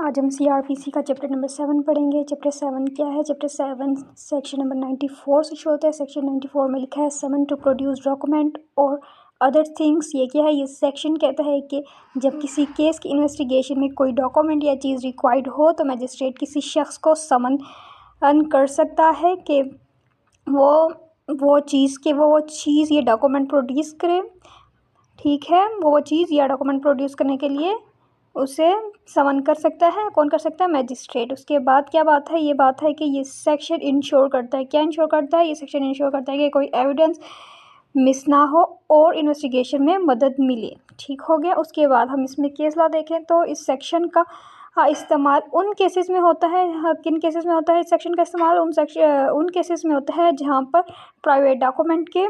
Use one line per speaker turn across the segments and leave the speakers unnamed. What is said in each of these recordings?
आज हम सीआरपीसी का चैप्टर नंबर 7 पढ़ेंगे। चैप्टर 7 क्या है? चैप्टर 7 सेक्शन नंबर 94 से शुरू होता है। सेक्शन 94 में लिखा है समन टू प्रोड्यूस डॉक्यूमेंट और अदर थिंग्स। ये क्या है? ये सेक्शन कहता है कि जब किसी केस की इन्वेस्टिगेशन में कोई डॉक्यूमेंट या चीज़ रिक्वायर्ड हो तो मजिस्ट्रेट किसी शख्स को समन कर सकता है कि वो चीज़ ये डॉक्यूमेंट प्रोड्यूस करे। ठीक है, वो चीज़ या डॉक्यूमेंट प्रोड्यूस करने के लिए उसे समन कर सकता है। कौन कर सकता है? मैजिस्ट्रेट। उसके बाद क्या बात है? ये बात है कि ये सेक्शन इंश्योर करता है। क्या इंश्योर करता है? ये सेक्शन इंश्योर करता है कि कोई एविडेंस मिस ना हो और इन्वेस्टिगेशन में मदद मिले। ठीक हो गया। उसके बाद हम इसमें केस लॉ देखें तो इस सेक्शन का इस्तेमाल उन केसेस में होता है। किन केसेस में होता है इस सेक्शन का इस्तेमाल? उन केसेस में होता है जहाँ पर प्राइवेट डॉक्यूमेंट के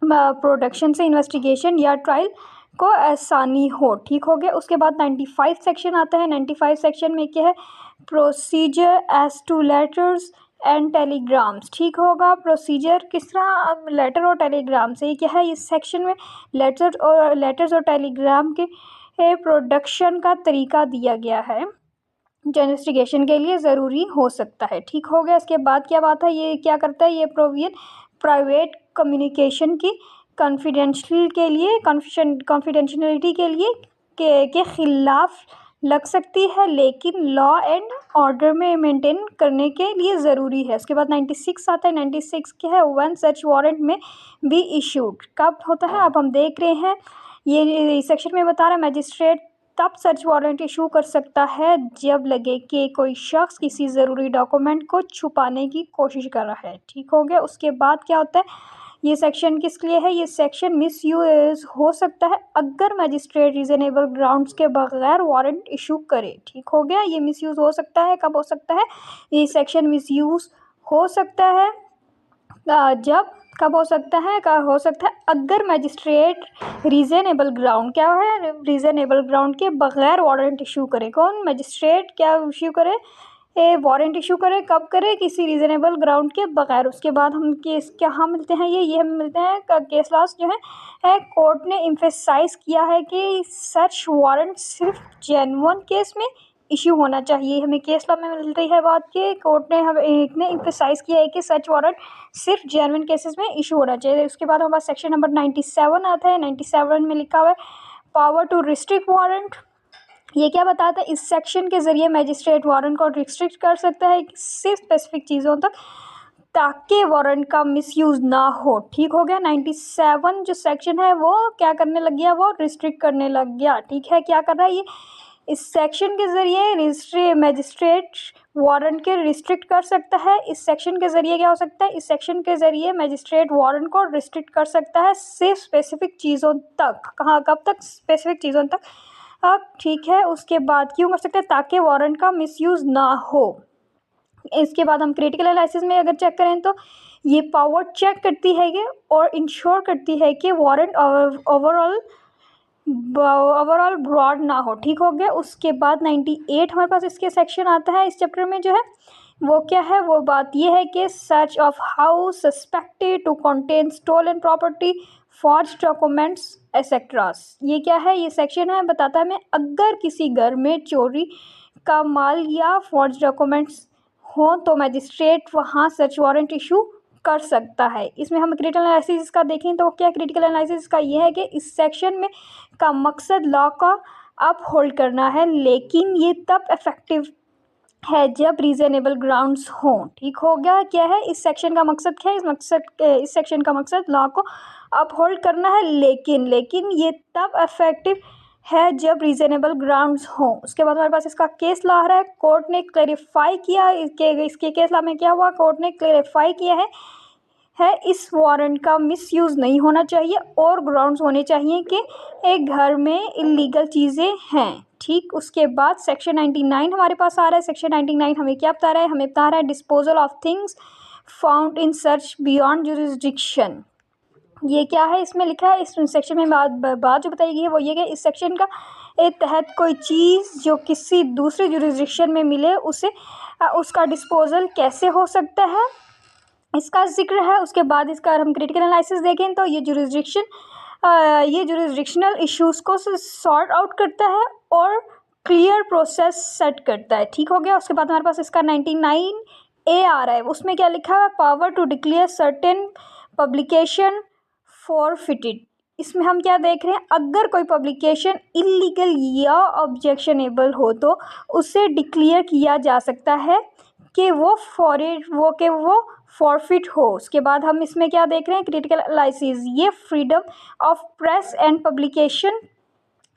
प्रोडक्शन से इन्वेस्टिगेशन या ट्रायल को आसानी हो। ठीक हो गया। उसके बाद 95 सेक्शन आता है। 95 सेक्शन में क्या है? Procedure as to letters and telegrams. ठीक होगा। प्रोसीजर किस तरह लेटर और टेलीग्राम से, ये क्या है? इस सेक्शन में लेटर्स और टेलीग्राम के प्रोडक्शन का तरीका दिया गया है जो इन्वेस्टिगेशन के लिए ज़रूरी हो सकता है। ठीक हो गया। इसके बाद क्या बात है? ये क्या करता है? ये प्रोविजन प्राइवेट कम्युनिकेशन की कॉन्फिडेंशियलिटी के लिए के खिलाफ लग सकती है, लेकिन लॉ एंड ऑर्डर में मेंटेन करने के लिए ज़रूरी है। उसके बाद 96 आता है। 96 क्या है? वन सर्च वारंट में बी इशूड। कब होता है? अब हम देख रहे हैं ये सेक्शन में बता रहा है मैजिस्ट्रेट तब सर्च वारंट इशू कर सकता है जब लगे कि कोई शख्स किसी ज़रूरी डॉक्यूमेंट को छुपाने की कोशिश कर रहा है। ठीक हो गया। उसके बाद क्या होता है? ये सेक्शन किस लिए है? ये सेक्शन मिसयूज हो सकता है अगर मजिस्ट्रेट रीजनेबल ग्राउंड्स के बगैर वारंट इशू करे। ठीक हो गया। ये मिसयूज हो सकता है। कब हो सकता है? ये सेक्शन मिसयूज हो सकता है जब कब हो सकता है? हो सकता है अगर मजिस्ट्रेट रीजनेबल ग्राउंड क्या है? रीजनेबल ग्राउंड के बगैर वारंट इशू करे। कौन? मजिस्ट्रेट क्या इशू करे? वारंट इशू करे। कब करे? किसी रीजनेबल ग्राउंड के बगैर। उसके बाद हम केस कहाँ मिलते हैं? ये हमें मिलते हैं केस लॉस जो है कोर्ट ने एम्फेसाइज किया है कि सर्च वारंट सिर्फ जेन्युइन केस में इशू होना चाहिए। हमें केस लॉ में मिल रही है बात कि कोर्ट ने हमें एम्फेसाइज किया है कि सर्च वारंट सिर्फ जेन्युइन केसेस में इशू होना चाहिए। उसके बाद हमारे पास सेक्शन नंबर 97 आता है। 97 में लिखा हुआ है पावर टू रिस्ट्रिक्ट वारंट। ये क्या बताता है? इस सेक्शन के ज़रिए मैजिस्ट्रेट वारंट को रिस्ट्रिक्ट कर सकता है सिर्फ स्पेसिफिक चीज़ों तक ताकि वारंट का मिसयूज़ ना हो। ठीक हो गया। 97 जो सेक्शन है वो क्या करने लग गया? वो रिस्ट्रिक्ट करने लग गया। ठीक है। क्या कर रहा है ये? इस सेक्शन के ज़रिए मैजिस्ट्रेट वारंट के रिस्ट्रिक्ट कर सकता है। इस सेक्शन के ज़रिए क्या हो सकता है? इस सेक्शन के ज़रिए मैजिस्ट्रेट वारंट को रिस्ट्रिक्ट कर सकता है सिर्फ स्पेसिफिक चीज़ों तक। कहाँ? कब तक? स्पेसिफिक चीज़ों तक। अब ठीक है। उसके बाद क्यों कर सकते हैं? ताकि वारंट का मिसयूज़ ना हो। इसके बाद हम क्रिटिकल एनालिसिस में अगर चेक करें तो ये पावर चेक करती है कि और इंश्योर करती है कि वारंट ओवरऑल ब्रॉड ना हो। ठीक हो गया। उसके बाद 98 हमारे पास इसके सेक्शन आता है इस चैप्टर में जो है वो क्या है? वो बात ये है कि search of house suspected to contain stolen property forge documents etceteras. ये क्या है? ये सेक्शन है बताता है हमें अगर किसी घर में चोरी का माल या फॉर्ज डॉक्यूमेंट्स हो तो मैजिस्ट्रेट वहाँ सर्च वारंट इशू कर सकता है। इसमें हम क्रिटिकल एनालिसिस का देखें तो क्या क्रिटिकल एनालिसिस का ये है कि इस सेक्शन में का मकसद लॉ का अप होल्ड करना है, लेकिन ये तब इफेक्टिव है जब रीजनेबल ग्राउंड्स हों। ठीक हो गया। क्या है इस सेक्शन का मकसद? क्या है इस सेक्शन का मकसद? लॉ को अप होल्ड करना है, लेकिन ये तब इफेक्टिव है जब रीजनेबल ग्राउंड्स हों। उसके बाद हमारे पास इसका केस लॉ आ रहा है। कोर्ट ने क्लैरिफाई किया इसके केस लॉ में क्या हुआ? कोर्ट ने क्लैरिफाई किया है इस वारंट का मिसयूज़ नहीं होना चाहिए और ग्राउंड्स होने चाहिए कि एक घर में इलीगल चीज़ें हैं। ठीक। उसके बाद सेक्शन 99 हमारे पास आ रहा है। सेक्शन 99 हमें क्या बता रहा है? हमें बता रहा है disposal of things found in search beyond jurisdiction. ये क्या है? इसमें लिखा है इस सेक्शन में बात जो बताई गई है वो ये कि इस सेक्शन का तहत कोई चीज़ जो किसी दूसरे जुरिस्डिक्शन में मिले उसे उसका डिस्पोजल कैसे हो सकता है, इसका जिक्र है। उसके बाद इसका हम क्रिटिकल एनालिसिस देखें तो ये जुरिस्डिक्शनल इश्यूज़ को सॉर्ट आउट करता है और क्लियर प्रोसेस सेट करता है। ठीक हो गया। उसके बाद हमारे पास इसका 99A आ रहा है, उसमें क्या लिखा हुआ है, power to declare certain publication forfeited. इसमें हम क्या देख रहे हैं, अगर कोई पब्लिकेशन इलीगल या ऑब्जेक्शनेबल हो तो उसे डिक्लेयर किया जा सकता है कि वो फॉरफिट हो। उसके बाद हम इसमें क्या देख रहे हैं, क्रिटिकल एनालिसिस, ये freedom of press and publication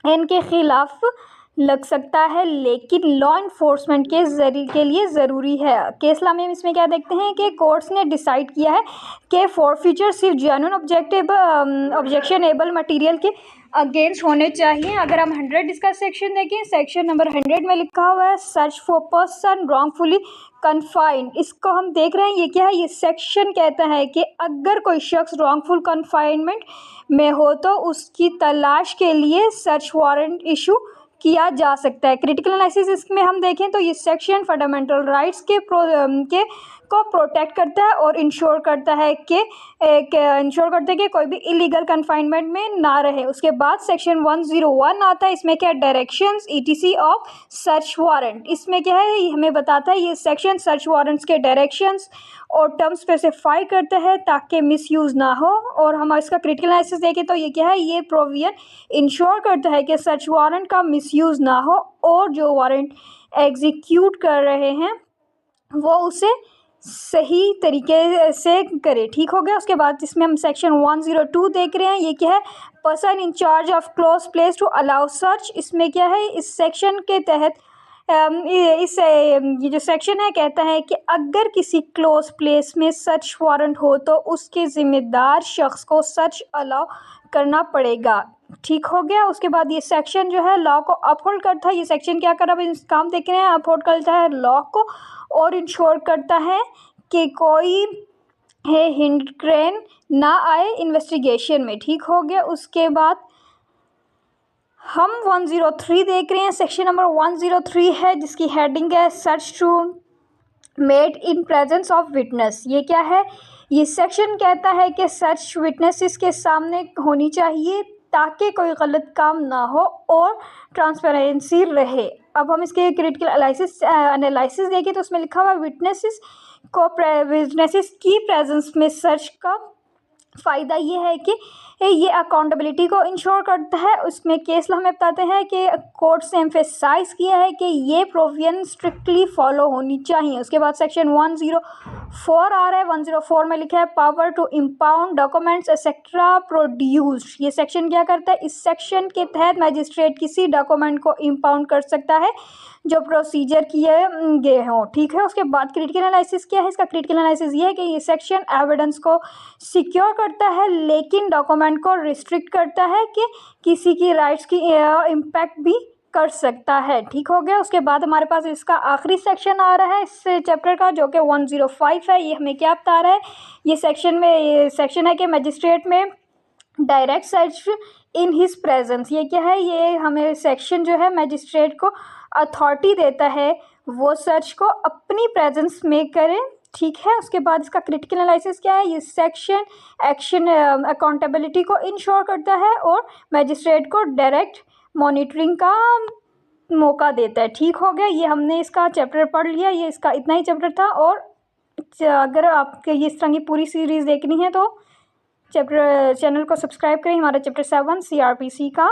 इनके खिलाफ लग सकता है लेकिन लॉ इन्फोर्समेंट के लिए ज़रूरी है। केस लॉ में इसमें क्या देखते हैं कि कोर्ट्स ने डिसाइड किया है कि फॉरफिचर सिर्फ जेन्युइन ऑब्जेक्शनेबल मटेरियल के अगेंस्ट होने चाहिए। अगर हम 100 इसका सेक्शन देखें, सेक्शन नंबर 100 में लिखा हुआ है search for person wrongfully confined. इसको हम देख रहे हैं, ये क्या है, ये सेक्शन कहता है कि अगर कोई शख्स रॉन्गफुल कन्फाइनमेंट में हो तो उसकी तलाश के लिए सर्च वारंट इशू किया जा सकता है। क्रिटिकल एनालिसिस इसमें हम देखें तो ये सेक्शन फंडामेंटल राइट्स के को प्रोटेक्ट करता है और इंश्योर करता है कि कोई भी इलीगल कन्फाइनमेंट में ना रहे। उसके बाद सेक्शन 101 आता है, इसमें क्या directions ETC of search warrant. इसमें क्या है, हमें बताता है ये सेक्शन सर्च वारंट्स के डायरेक्शंस और टर्म स्पेसिफाई करता है ताकि मिसयूज़ ना हो। और हम इसका क्रिटिकल एनालिसिस देखें तो ये क्या है, ये प्रोविजन इंश्योर करता है कि सर्च वारंट का मिसयूज़ ना हो और जो वारंट एग्जीक्यूट कर रहे हैं वो उसे सही तरीके से करे। ठीक हो गया। उसके बाद इसमें हम सेक्शन 102 देख रहे हैं, ये क्या है, person in charge of close place to allow search. इसमें क्या है, इस सेक्शन के तहत ये जो सेक्शन है कहता है कि अगर किसी क्लोज प्लेस में सर्च वारंट हो तो उसके ज़िम्मेदार शख्स को सर्च अलाउ करना पड़ेगा। ठीक हो गया। उसके बाद ये सेक्शन जो है लॉ को अपहोल्ड करता है। ये सेक्शन क्या कर रहा है, काम देख रहे हैं, अपहोल्ड करता है लॉ को और इंश्योर करता है कि कोई हिंड्रेंस ना आए इन्वेस्टिगेशन में। ठीक हो गया। उसके बाद हम 103 देख रहे हैं, सेक्शन नंबर 103 है जिसकी हेडिंग है search to made in presence of witness. ये क्या है, ये सेक्शन कहता है कि सर्च विटनेसेस के सामने होनी चाहिए ताकि कोई गलत काम ना हो और ट्रांसपेरेंसी रहे। अब हम इसके क्रिटिकल एनालिसिस देखें तो उसमें लिखा हुआ है विटनेसेस की प्रेजेंस में सर्च का फ़ायदा ये है कि ये अकाउंटेबिलिटी को इंश्योर करता है। उसमें केस हमें बताते हैं कि कोर्ट से एम्फेसाइज किया है कि ये प्रोविजन स्ट्रिक्टली फॉलो होनी चाहिए। उसके बाद सेक्शन 104 आ रहा है, 104 में लिखा है power to impound documents etcetera produced. ये सेक्शन क्या करता है, इस सेक्शन के तहत मैजिस्ट्रेट किसी डॉक्यूमेंट को इम्पाउंड कर सकता है जो प्रोसीजर किए गए हों। ठीक है। उसके बाद क्रिटिकल एनालिसिस क्या है, इसका क्रिटिकल एनालिसिस ये है कि ये सेक्शन एविडेंस को सिक्योर करता है लेकिन डॉक्यूमेंट को रिस्ट्रिक्ट करता है कि किसी की राइट्स की इम्पैक्ट भी कर सकता है। ठीक हो गया। उसके बाद हमारे पास इसका आखिरी सेक्शन आ रहा है इस चैप्टर का जो कि 105 है। ये हमें क्या बता रहा है, ये सेक्शन है कि मजिस्ट्रेट में direct search in his presence. ये क्या है, ये हमें सेक्शन जो है मजिस्ट्रेट को अथॉरिटी देता है वो सर्च को अपनी प्रेजेंस में करे। ठीक है। उसके बाद इसका क्रिटिकल एनालिसिस क्या है, ये सेक्शन एक्शन अकाउंटेबिलिटी को इंश्योर करता है और मजिस्ट्रेट को डायरेक्ट मॉनिटरिंग का मौका देता है। ठीक हो गया। ये हमने इसका चैप्टर पढ़ लिया, ये इसका इतना ही चैप्टर था। और अगर आपके ये इस तरह की पूरी सीरीज़ देखनी है तो चैनल को सब्सक्राइब करें। हमारा चैप्टर 7 CRPC का